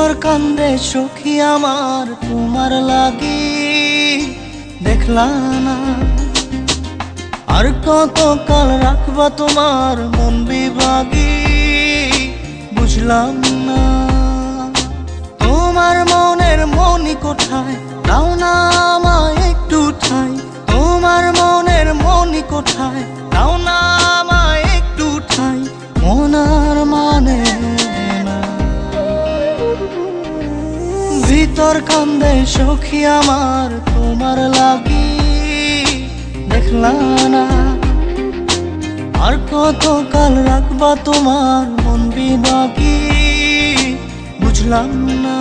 ভিতর কান্দে সখী আমার তোমার লাগি, দেখলা না আর কত কাল রাখবা তোমার মন বিভাগী, বুঝলাম না তোমার মনের মনি কোথায়, দাও না আমায় একটু ঠাই। তোমার মনের মনি কোথায়, দাও না আমায় একটু ঠাই। মন আর মানে না, ভিতর কান্দে সখী আমার তোমার লাগি, দেখলা না আর কত কাল রাখবা তোমার মন বিভাগী, বুঝলাম না।